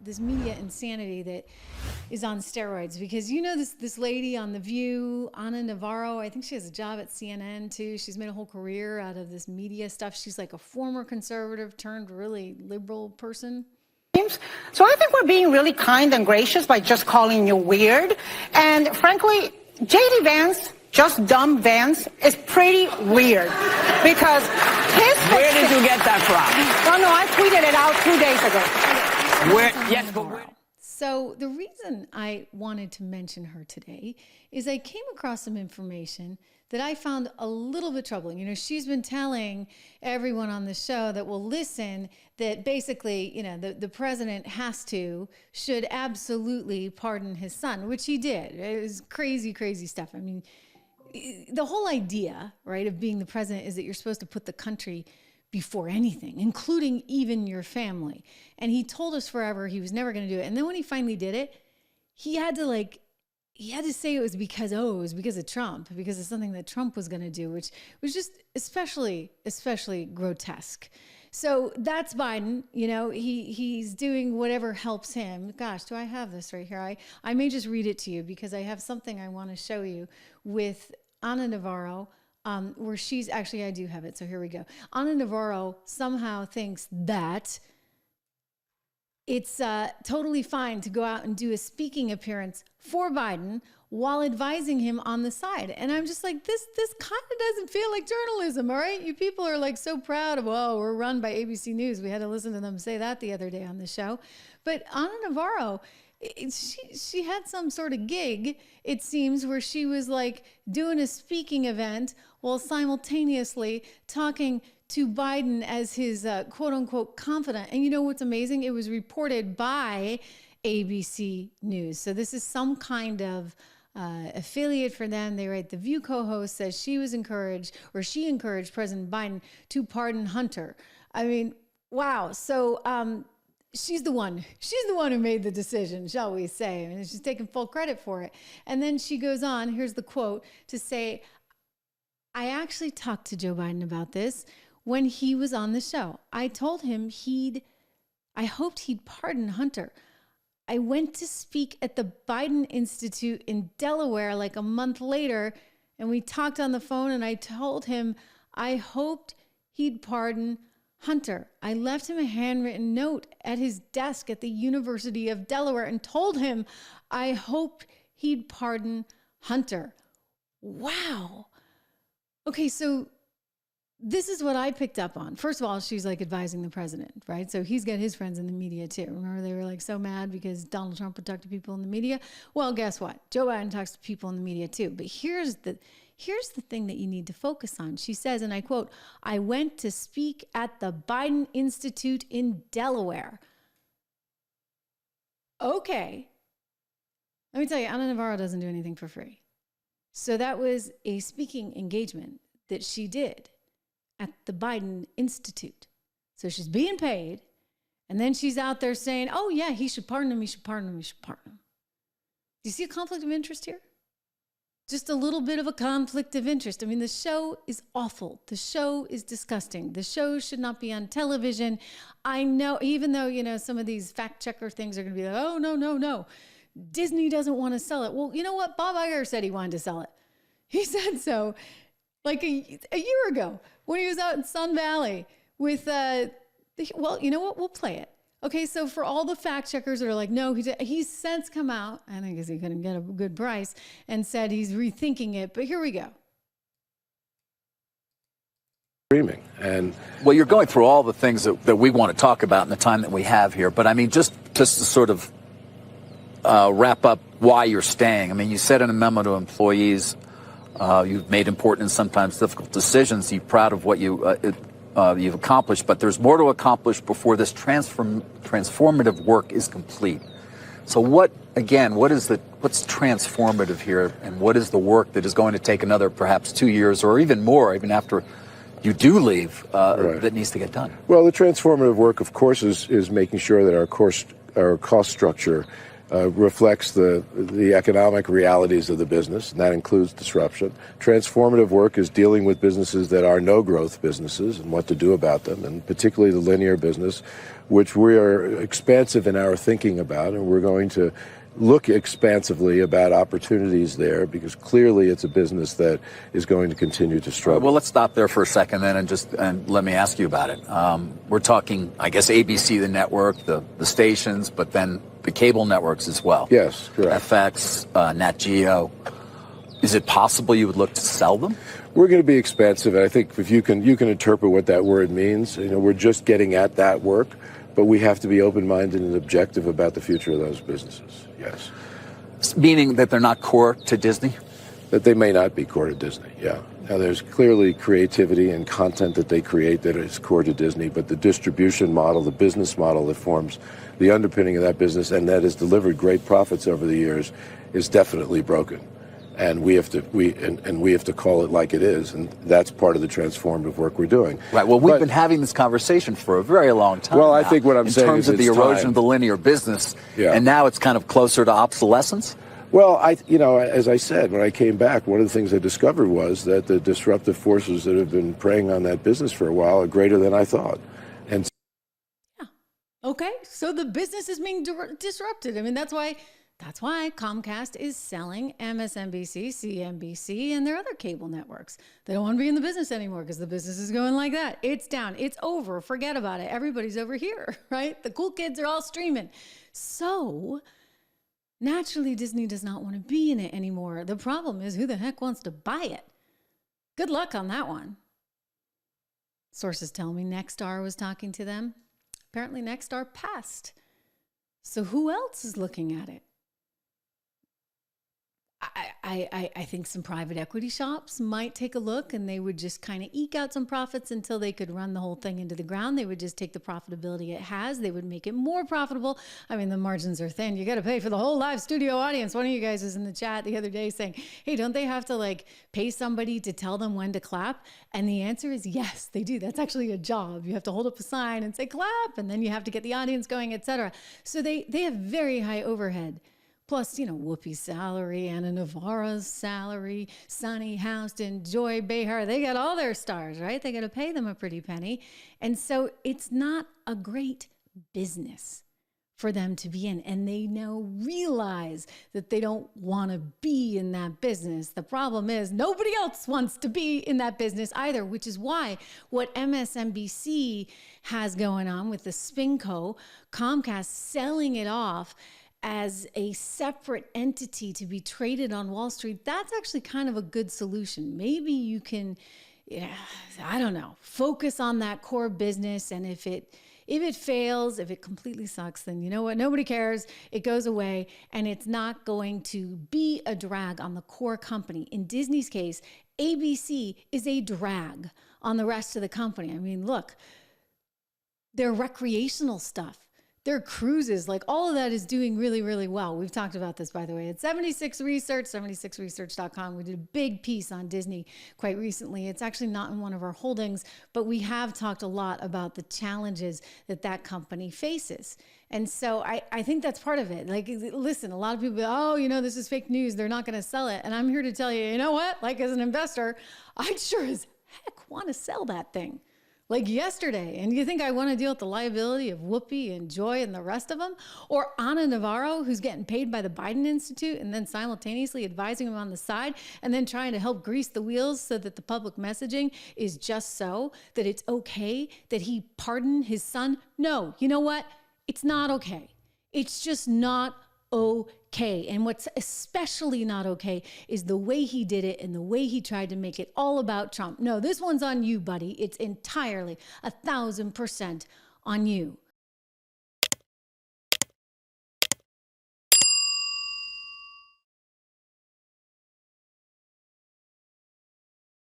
this media insanity that is on steroids, because you know this lady on The View, Navarro, I think she has a job at CNN too. She's made a whole career out of this media stuff. She's like a former conservative turned really liberal person. So I think we're being really kind and gracious by just calling you weird. And frankly, J.D. Vance, just dumb Vance, is pretty weird. Because Where did you get that from? Well, no, I tweeted it out 2 days ago. Yes, but where? So the reason I wanted to mention her today is I came across some information that I found a little bit troubling. You know, she's been telling everyone on the show that will listen that basically, you know, the president should absolutely pardon his son, which he did. It was crazy, crazy stuff. I mean, the whole idea, right, of being the president is that you're supposed to put the country before anything, including even your family. And he told us forever he was never going to do it. And then when he finally did it, he had to say it was because of Trump, because it's something that Trump was going to do, which was just especially grotesque. So that's Biden. You know, he's doing whatever helps him. Gosh, do I have this right here? I may just read it to you because I have something I want to show you with Navarro, where she's actually, I do have it. So here we go. Navarro somehow thinks that it's totally fine to go out and do a speaking appearance for Biden while advising him on the side. And I'm just like, this kind of doesn't feel like journalism, all right? You people are like so proud of, oh, we're run by ABC News. We had to listen to them say that the other day on the show. But Navarro, she had some sort of gig, it seems, where she was like doing a speaking event while simultaneously talking to Biden as his quote unquote confidant. And you know what's amazing? It was reported by ABC News. So this is some kind of affiliate for them. They write, The View co-host says she encouraged President Biden to pardon Hunter. I mean, wow. So she's the one who made the decision, shall we say. I mean, she's taking full credit for it. And then she goes on, here's the quote, to say, I actually talked to Joe Biden about this when he was on the show. I told him I hoped he'd pardon Hunter. I went to speak at the Biden Institute in Delaware like a month later, and we talked on the phone, and I told him I hoped he'd pardon Hunter. I left him a handwritten note at his desk at the University of Delaware and told him I hoped he'd pardon Hunter. Wow. Okay, so this is what I picked up on. First of all, she's like advising the president, right? So he's got his friends in the media too. Remember, they were like so mad because Donald Trump would talk to people in the media? Well, guess what? Joe Biden talks to people in the media too. But here's the thing that you need to focus on. She says, and I quote, I went to speak at the Biden Institute in Delaware. Okay. Let me tell you, Navarro doesn't do anything for free. So that was a speaking engagement that she did at the Biden Institute. So she's being paid, and then she's out there saying, oh yeah, he should pardon him, he should pardon him, he should pardon him. Do you see a conflict of interest here? Just a little bit of a conflict of interest. I mean, the show is awful. The show is disgusting. The show should not be on television. I know, even though, you know, some of these fact checker things are going to be like, oh, no. Disney doesn't want to sell it. Well, you know what? Bob Iger said he wanted to sell it. He said so like a year ago when he was out in Sun Valley with, well, you know what? We'll play it. Okay, so for all the fact checkers that are like, no, he's since come out, I think because he couldn't get a good price, and said he's rethinking it. But here we go. And well, you're going through all the things that we want to talk about in the time that we have here. But I mean, just to sort of wrap up why you're staying. I mean, you said in a memo to employees, you've made important and sometimes difficult decisions. You're proud of what you've accomplished, but there's more to accomplish before this transformative work is complete. So what's transformative here, and what is the work that is going to take another perhaps 2 years or even more, even after you do leave, that needs to get done? Well, the transformative work, of course, is making sure that our cost structure reflects the economic realities of the business, and that includes disruption. Transformative work is dealing with businesses that are no-growth businesses and what to do about them, and particularly the linear business, which we are expansive in our thinking about, and we're going to look expansively about opportunities there, because clearly it's a business that is going to continue to struggle. Well, let's stop there for a second then and let me ask you about it. We're talking, I guess, ABC, the network, the stations, but then the cable networks as well. Yes, correct. FX, Nat Geo. Is it possible you would look to sell them? We're going to be expansive, and I think if you can interpret what that word means. We're just getting at that work, but we have to be open-minded and objective about the future of those businesses. Yes. Meaning that they're not core to Disney? That they may not be core to Disney, yeah. Now, there's clearly creativity and content that they create that is core to Disney, but the distribution model, the business model that forms the underpinning of that business and that has delivered great profits over the years is definitely broken. And we have to call it like it is, and that's part of the transformative work we're doing. Right. Well, we've been having this conversation for a very long time. Well, now, I think what I'm saying is in terms of the erosion of the linear business, and now it's kind of closer to obsolescence. Well, as I said, when I came back, one of the things I discovered was that the disruptive forces that have been preying on that business for a while are greater than I thought. And okay, so the business is being disrupted. I mean, that's why Comcast is selling MSNBC, CNBC, and their other cable networks. They don't want to be in the business anymore because the business is going like that. It's down. It's over. Forget about it. Everybody's over here, right? The cool kids are all streaming. So naturally, Disney does not want to be in it anymore. The problem is, who the heck wants to buy it? Good luck on that one. Sources tell me Nexstar was talking to them. Apparently, Nexstar passed. So who else is looking at it? I think some private equity shops might take a look, and they would just kind of eke out some profits until they could run the whole thing into the ground. They would just take the profitability it has. They would make it more profitable. I mean, the margins are thin. You got to pay for the whole live studio audience. One of you guys was in the chat the other day saying, hey, don't they have to pay somebody to tell them when to clap? And the answer is yes, they do. That's actually a job. You have to hold up a sign and say clap, and then you have to get the audience going, etc. So they have very high overhead. Plus, Whoopi's salary, Anna Navarro's salary, Sunny Houston, Joy Behar, they got all their stars, right? They got to pay them a pretty penny. And so it's not a great business for them to be in. And they now realize that they don't want to be in that business. The problem is nobody else wants to be in that business either, which is why what MSNBC has going on with the SpinCo, Comcast selling it off as a separate entity to be traded on Wall Street, that's actually kind of a good solution. Maybe you can, I don't know, focus on that core business. And if it fails, if it completely sucks, then you know what? Nobody cares. It goes away, and it's not going to be a drag on the core company. In Disney's case, ABC is a drag on the rest of the company. I mean, look, their recreational stuff, their cruises, all of that is doing really, really well. We've talked about this, by the way, at 76 Research, 76research.com. We did a big piece on Disney quite recently. It's actually not in one of our holdings, but we have talked a lot about the challenges that company faces. And so I think that's part of it. Listen, a lot of people go, this is fake news. They're not going to sell it. And I'm here to tell you, you know what? As an investor, I'd sure as heck want to sell that thing. Yesterday. And you think I want to deal with the liability of Whoopi and Joy and the rest of them? Or Anna Navarro, who's getting paid by the Biden Institute and then simultaneously advising them on the side and then trying to help grease the wheels so that the public messaging is just so that it's okay that he pardoned his son? No, you know what? It's not okay. It's just not okay. And what's especially not okay is the way he did it and the way he tried to make it all about Trump. No, this one's on you, buddy. It's entirely 1,000% on you.